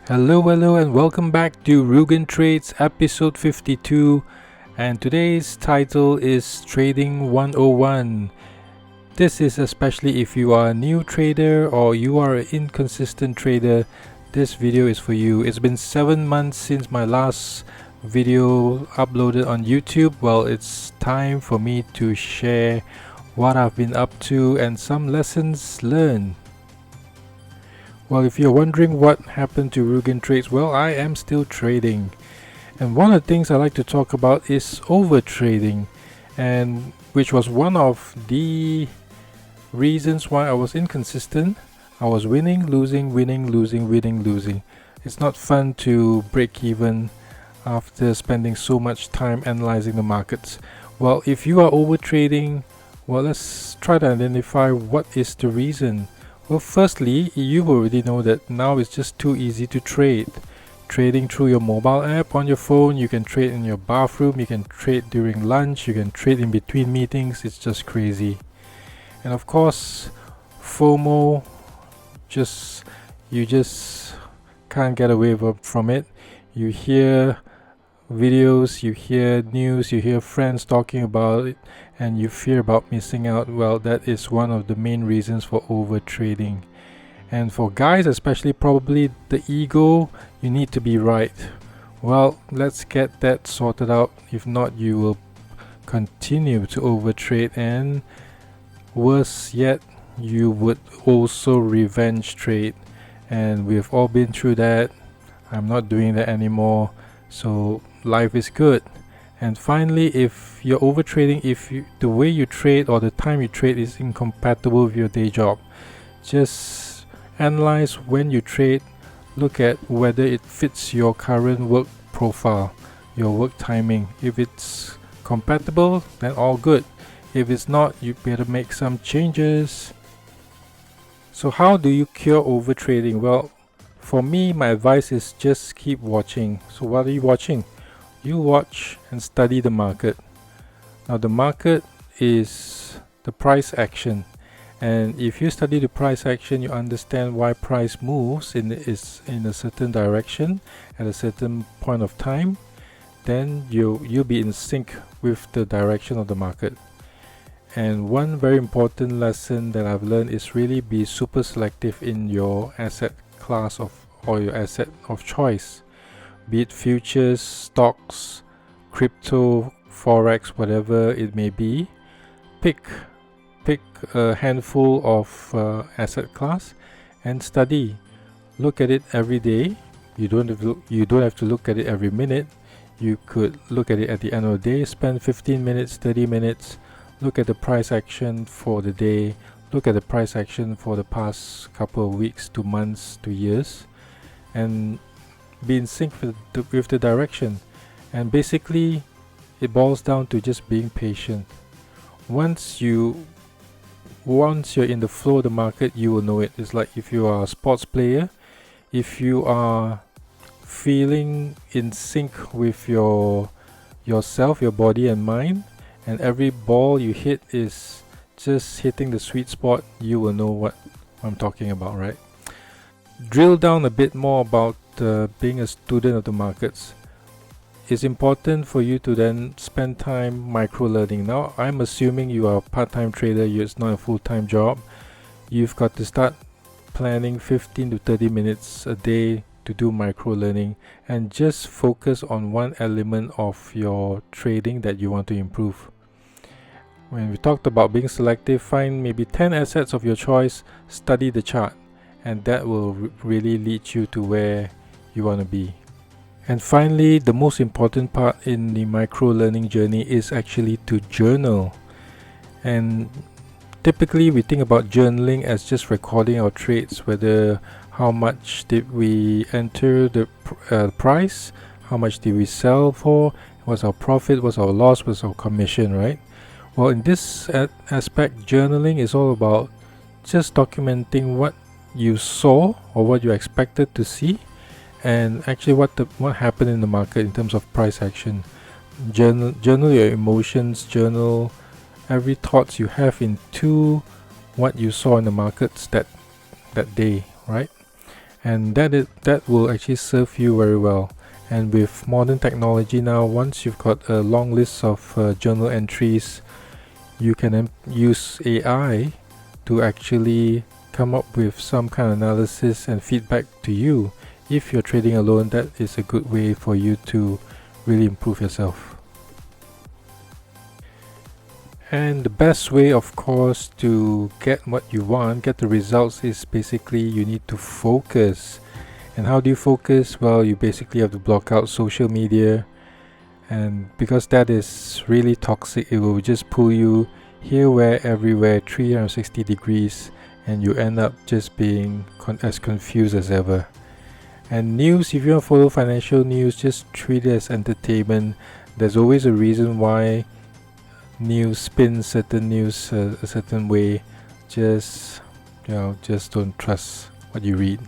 Hello, and welcome back to Rugen Trades episode 52. And today's title is Trading 101. This is especially if you are a new trader or you are an inconsistent trader. This video is for you. It's been 7 months since my last video uploaded on YouTube. Well, it's time for me to share what I've been up to and some lessons learned. Well, if you're wondering what happened to Rugen Trades, well, I am still trading. And one of the things I like to talk about is over trading, and which was one of the reasons why I was inconsistent. I was winning, losing, winning, losing, winning, losing. It's not fun to break even after spending so much time analyzing the markets. Well, if you are over trading, well, let's try to identify what is the reason. Well, firstly, you already know that now it's just too easy to trade. Trading through your mobile app on your phone, you can trade in your bathroom, you can trade during lunch, you can trade in between meetings. It's just crazy. And of course, FOMO, you just can't get away from it. You hear videos, you hear news, you hear friends talking about it, and you fear about missing out. Well, that is one of the main reasons for over trading. And for guys especially, probably the ego, you need to be right. Well, let's get that sorted out. If not, you will continue to overtrade, and worse yet, you would also revenge trade. And we've all been through that. I'm not doing that anymore, so life is good. And finally, if you're overtrading, the way you trade or the time you trade is incompatible with your day job, just analyze when you trade. Look at whether it fits your current work profile, your work timing. If it's compatible, then all good. If it's not, you better make some changes. So how do you cure overtrading? Well, for me, my advice is just keep watching. So what are you watching? You watch and study the market. Now the market is the price action, and if you study the price action, you understand why price moves in a certain direction at a certain point of time. Then you'll be in sync with the direction of the market. And one very important lesson that I've learned is really be super selective in your asset class or your asset of choice. Be it futures, stocks, crypto, forex, whatever it may be. Pick a handful of asset class and study. Look at it every day. You don't have to look at it every minute. You could look at it at the end of the day. Spend 15 minutes, 30 minutes. Look at the price action for the day. Look at the price action for the past couple of weeks to months to years, and be in sync with the direction. And basically it boils down to just being patient. Once you're in the flow of the market, you will know it. It's like if you are a sports player, if you are feeling in sync with yourself, your body and mind, and every ball you hit is just hitting the sweet spot, you will know what I'm talking about, right? Drill down a bit more about being a student of the markets. It's important for you to then spend time micro learning. Now, I'm assuming you are a part-time trader, it's not a full-time job. You've got to start planning 15 to 30 minutes a day to do micro learning, and just focus on one element of your trading that you want to improve. When we talked about being selective, find maybe 10 assets of your choice, study the chart, and that will really lead you to where you want to be. And finally, the most important part in the micro learning journey is actually to journal. And typically we think about journaling as just recording our trades, whether how much did we enter the price, how much did we sell for, what's our profit, what's our loss, what's our commission, right? Well, in this aspect, journaling is all about just documenting what you saw or what you expected to see, and actually what happened in the market in terms of price action. Journal your emotions, journal every thoughts you have into what you saw in the markets that day, right? and that will actually serve you very well. And with modern technology now, once you've got a long list of journal entries, you can use AI to actually come up with some kind of analysis and feedback to you. If you're trading alone, that is a good way for you to really improve yourself. And the best way, of course, to get what you want, get the results, is basically you need to focus. And how do you focus? Well, you basically have to block out social media, and because that is really toxic, it will just pull you here, where, everywhere, 360 degrees, and you end up just being as confused as ever. And news, if you want to follow financial news, just treat it as entertainment. There's always a reason why news spins certain news a certain way. Just don't trust what you read.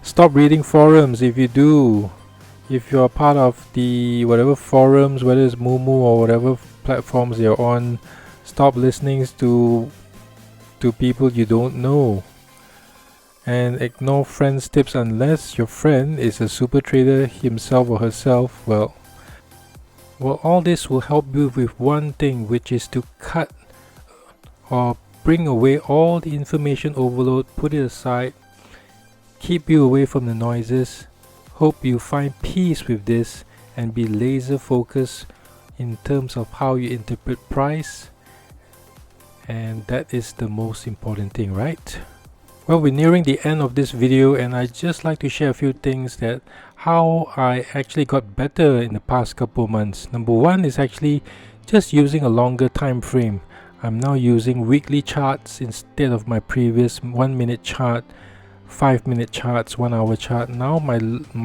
Stop reading forums. If you're part of the whatever forums, whether it's Moomoo or whatever platforms you're on, stop listening to people you don't know. And ignore friends' tips unless your friend is a super trader himself or herself. Well, all this will help you with one thing, which is to cut or bring away all the information overload, put it aside, keep you away from the noises. Hope you find peace with this and be laser focused in terms of how you interpret price. And that is the most important thing, right? Well, we're nearing the end of this video, and I'd just like to share a few things that how I actually got better in the past couple months. Number one is actually just using a longer time frame. I'm now using weekly charts instead of my previous 1 minute chart, 5 minute charts, 1 hour chart. Now my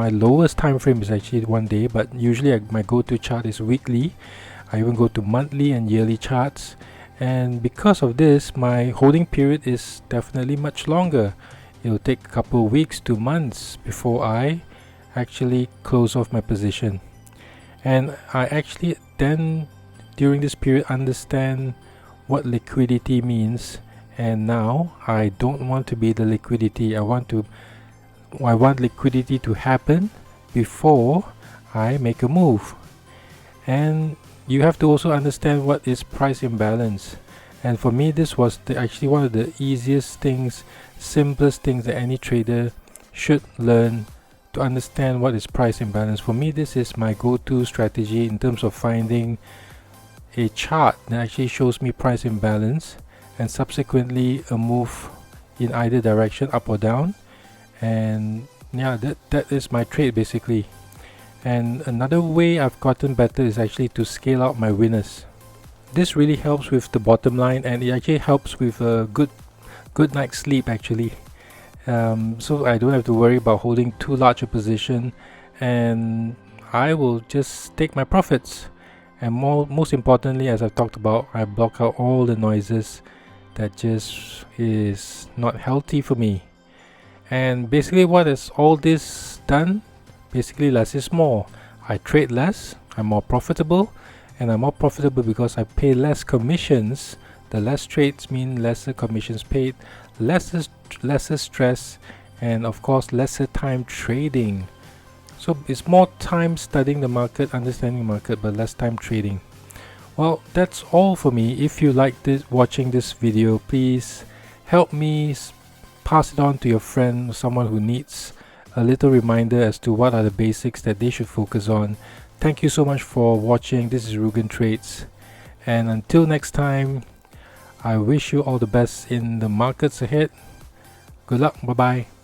lowest time frame is actually 1 day, but usually my go-to chart is weekly. I even go to monthly and yearly charts. And because of this, my holding period is definitely much longer. It will take a couple of weeks to months before I actually close off my position. And I actually then, during this period, understand what liquidity means. And now I don't want to be the liquidity. I want liquidity to happen before I make a move. And you have to also understand what is price imbalance. And for me, this was actually one of the easiest things, simplest things that any trader should learn, to understand what is price imbalance. For me, this is my go-to strategy in terms of finding a chart that actually shows me price imbalance, and subsequently a move in either direction, up or down. And yeah, that is my trade basically. And another way I've gotten better is actually to scale out my winners. This really helps with the bottom line, and it actually helps with a good night's sleep actually. So I don't have to worry about holding too large a position, and I will just take my profits. And most importantly, as I've talked about, I block out all the noises that just is not healthy for me. And basically, what has all this done? Basically, less is more. I trade less, I'm more profitable, and I'm more profitable because I pay less commissions. The less trades mean lesser commissions paid, lesser stress, and of course lesser time trading. So it's more time studying the market, understanding the market, but less time trading. Well, that's all for me. If you like watching this video, please help me pass it on to your friend or someone who needs a little reminder as to what are the basics that they should focus on. Thank you so much for watching. This is Rugen Trades, and until next time, I wish you all the best in the markets ahead. Good luck. Bye bye.